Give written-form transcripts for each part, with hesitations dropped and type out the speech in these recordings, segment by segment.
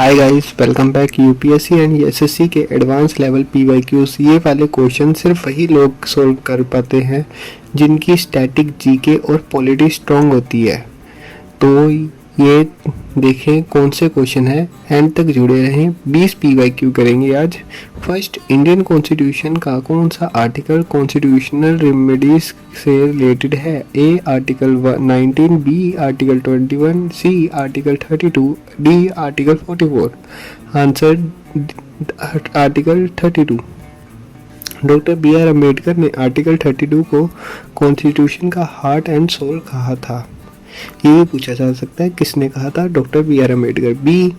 Hi guys, welcome back. UPSC and SSC के advance level PYQs ये वाले question सिर्फ वही लोग सोल्व कर पाते हैं जिनकी स्टैटिक जीके और पॉलिटी स्ट्रांग होती है। तो ये देखें कौन से क्वेश्चन है, एंड तक जुड़े रहें। 20 पीवाईक्यू करेंगे आज। फर्स्ट, इंडियन कॉन्स्टिट्यूशन का कौन सा आर्टिकल कॉन्स्टिट्यूशनल रेमेडीज से रिलेटेड है? A article 19, B article 21, C article 32, D article 44। Answer article 32। Doctor B R Ambedkar ने आर्टिकल 32 को कॉन्स्टिट्यूशन का हार्ट एंड सोल कहा था। ये भी पूछा जा सकता है किसने कहा था? Doctor B R Ambedkar. B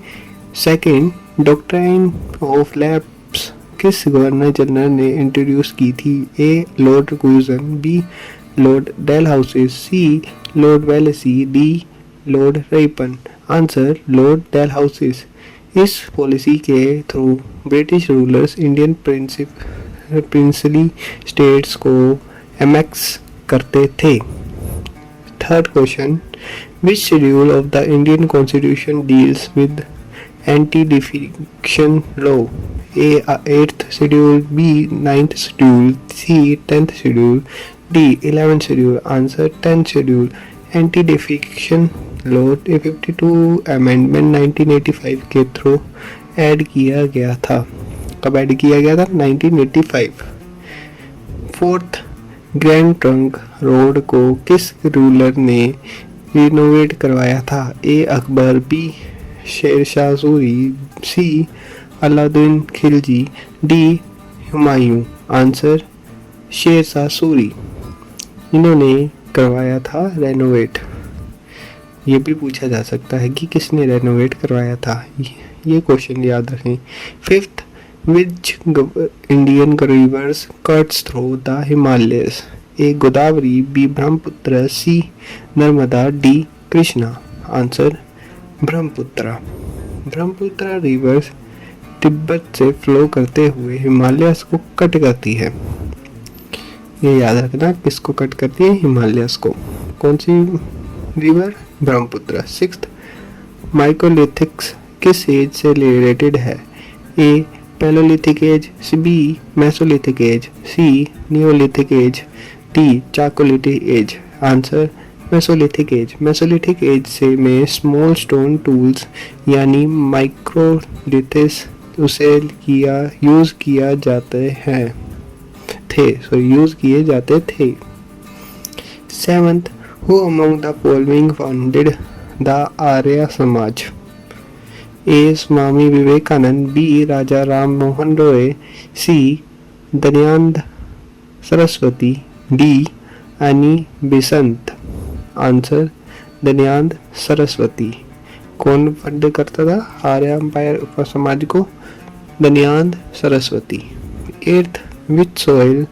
second, doctrine of lapse किस गवर्नर जनरल ने इंट्रोड्यूस की थी? A Lord Curzon, B Lord Dalhousie, C Lord Wellesley, D Lord Ripon. Answer Lord Dalhousie. इस पॉलिसी के through British rulers Indian princely states को annex करते थे। Third question, which schedule of the Indian Constitution deals with anti-defection law? A 8th schedule, B 9th schedule, C 10th schedule, D 11th schedule. Answer 10th schedule. Anti-defection law 52 amendment 1985 के through add किया गया था। कब add किया गया था? 1985। Fourth, grand trunk road को किस रूलर ने रिनोवेट करवाया था? ए अकबर, बी शेरशाह सूरी, सी अलाउद्दीन खिलजी, डी हुमायूं। आंसर शेरशाह सूरी। इन्होंने करवाया था रेनोवेट। ये भी पूछा जा सकता है कि किसने रेनोवेट करवाया था, ये क्वेश्चन याद रखें। Fifth, which Indian rivers cuts through the Himalayas? A Godavari, B Brahmaputra, C Narmada, D Krishna. Answer Brahmaputra. Brahmaputra reverse Tibet से फ्लो करते हुए हिमालयस को कट करती है। ये याद रखना, किसको कट करती है? हिमालयस को। कौन सी रिवर? ब्रह्मपुत्र। सिक्स्थ, माइकोलिथिक्स किस एज से रिलेटेड है? A palaeolithic age, B mesolithic age, C neolithic age, D chalcolithic age. Answer mesolithic age. Mesolithic age से में स्मॉल स्टोन टूल्स यानी माइक्रोलिथिस उसे यूज किए जाते थे। Seventh, who among the following founded the Arya Samaj? A Swami Vivekananda, B Raja Ram Mohan Roy, C Dayanand Saraswati, D Annie Besant. Answer Dayanand Saraswati. कौन fund करता था आर्य एम्पायर समाज को? Dayanand Saraswati. Eighth, which soil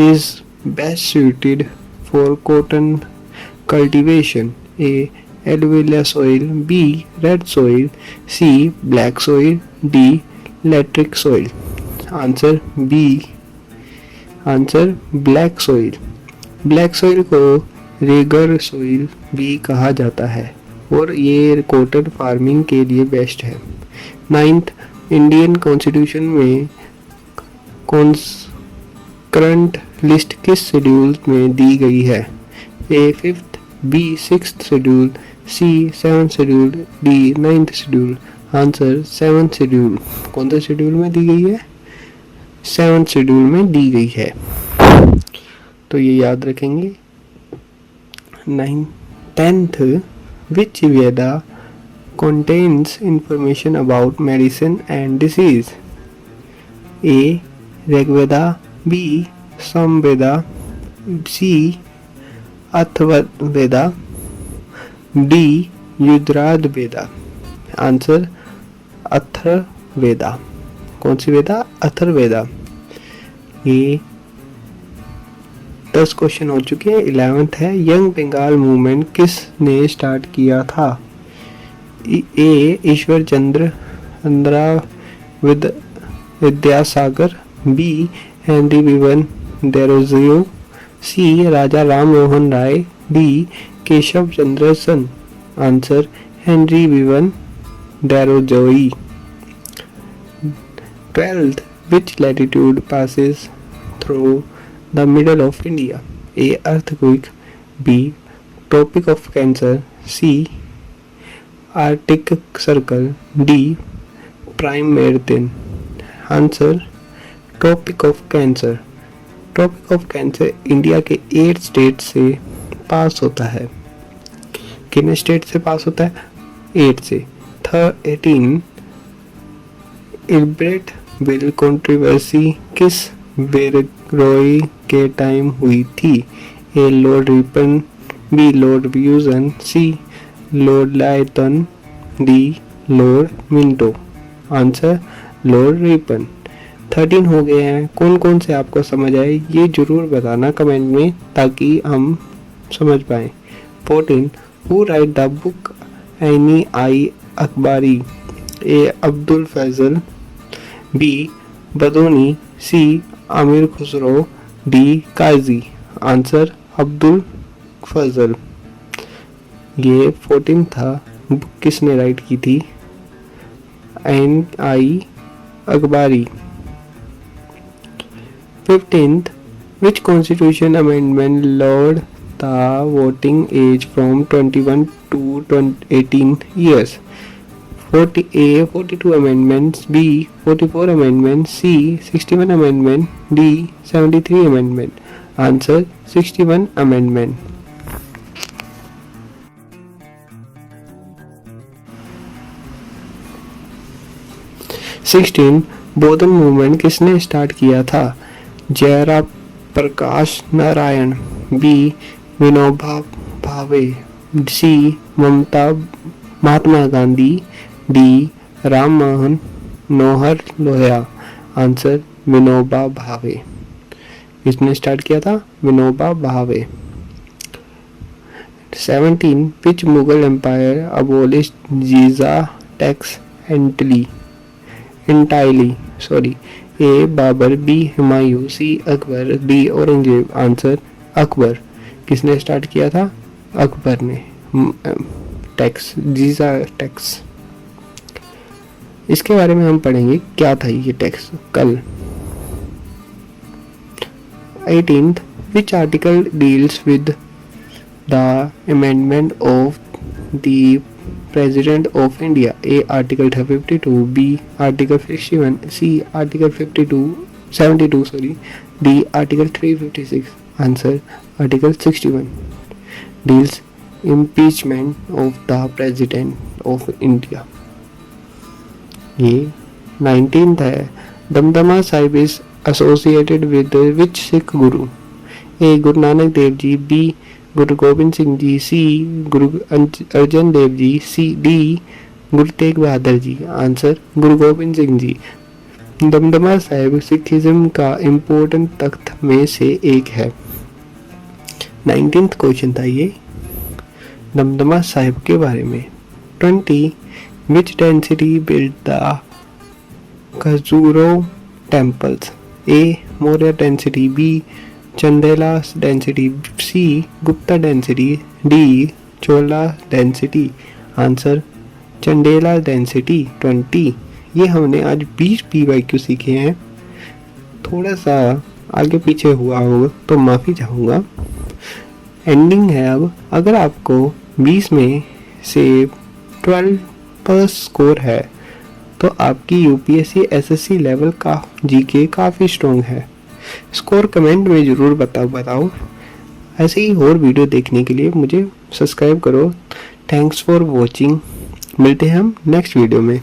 is best suited for cotton cultivation? A alluvial soil, B red soil, C black soil, D lateric soil. Answer B। Answer black soil. Black soil को Regar soil भी कहा जाता है और ये कॉटन फार्मिंग के लिए best है। नाइन्थ, इंडियन कॉन्स्टिट्यूशन में करंट लिस्ट किस शेड्यूल में दी गई है? ए 5th, B 6th शेड्यूल, सी 7th schedule, D 9th schedule. Answer 7th schedule. कौन सा शेड्यूल में दी गई है? 7th शेड्यूल में दी गई है। तो ये याद रखेंगे। 10th, which Veda contains information about medicine and disease? A Rigveda, B Samaveda, C Atharvaveda, D Yajur Veda. Answer Atharvaveda. कौन सी वेदा? अथर्ववेदा। ये 10 क्वेश्चन हो चुके हैं। 11th है, यंग बंगाल मूवमेंट किस ने स्टार्ट किया था? A Ishwar Chandra Vidyasagar, B Henry Vivian Derozio, C Raja Ram Mohan Roy, D Keshav Chandra Sen. Answer Henry Vivian Derozio. 12th, which latitude passes through the middle of India? A. Earthquake, B. Tropic of Cancer, C. Arctic Circle, D. Prime Meridian. Answer tropic of cancer. Tropic of cancer India के 8 state से पास होता है. कितने state से पास होता है? 8 से. 18 इल्ब्रेट bill controversy किस विceroy के टाइम हुई थी? A. Lord Ripon, B. Lord Curzon, C. Lord Lytton, D. Lord Minto. Answer Lord Ripon. 13 हो गए हैं. कौन कौन से आपको समझ आए ये जरूर बताना कमेंट में ताकि हम समझ पाए. 14 who right the book any I अखबारी? ए. अब्दुल फैजल, बी. बदौनी, सी. आमिर खुसरो, डी. काजी. आंसर अब्दुल फजल. ये 14 था. बुक किसने राइट की थी? एन आई अखबारी. 15th, which constitution amendment lowered the voting age from 21 to 18 years? 40A, 42 amendments, B. 44 amendments, C. 61 amendment, D. 73 amendment. Answer 61 amendment. 16 बौद्ध movement किसने start किया था? जयराम प्रकाश नारायण, बी. विनोबा भावे, सी. महात्मा गांधी, डी. राम मोहन नोहर लोहिया. आंसर विनोबा भावे. किसने स्टार्ट किया था? विनोबा भावे. 17 विच मुगल एम्पायर abolished जीजा टैक्स entirely? Sorry. ए. Babar, B. Humayun, सी. Akbar, D. Aurangzeb. Answer Akbar. किसने start किया था? अकबर ने. टैक्स, जीजा टैक्स. इसके बारे में हम पढ़ेंगे क्या था ये टैक्स कल. 18th which article deals with the amendment of the President of India? A. Article 52, B. Article 61, C. Article 72, sorry, D. Article 356. Answer Article 61 deals impeachment of the President of India. ये 19th है. Damdama Sahib is associated with which Sikh Guru? A. Guru Nanak Dev ji, B. Guru Govind Singh ji, C. Guru Arjan Dev ji, C. D. Guru Tegh Bahadur ji. Answer Guru Govind Singh ji. Damdama Sahib Sikhism का important तख्त में से एक है. 19th question था ये दमदमा साहिब के बारे में. 20 which dynasty built the Khajuraho temples? A. Maurya dynasty, B. Chandela dynasty, C. Gupta dynasty, D. Chola dynasty. Answer Chandela dynasty. 20. ये हमने आज 20 PYQ सीखे हैं. थोड़ा सा आगे पीछे हुआ होगा तो माफ़ी चाहूँगा. एंडिंग है अब. अगर आपको 20 में से 12 प्लस स्कोर है तो आपकी UPSC SSC लेवल का GK काफ़ी स्ट्रॉन्ग है. स्कोर कमेंट में ज़रूर बताओ. ऐसे ही और वीडियो देखने के लिए मुझे सब्सक्राइब करो. Thanks for watching. मिलते हैं हम नेक्स्ट वीडियो में.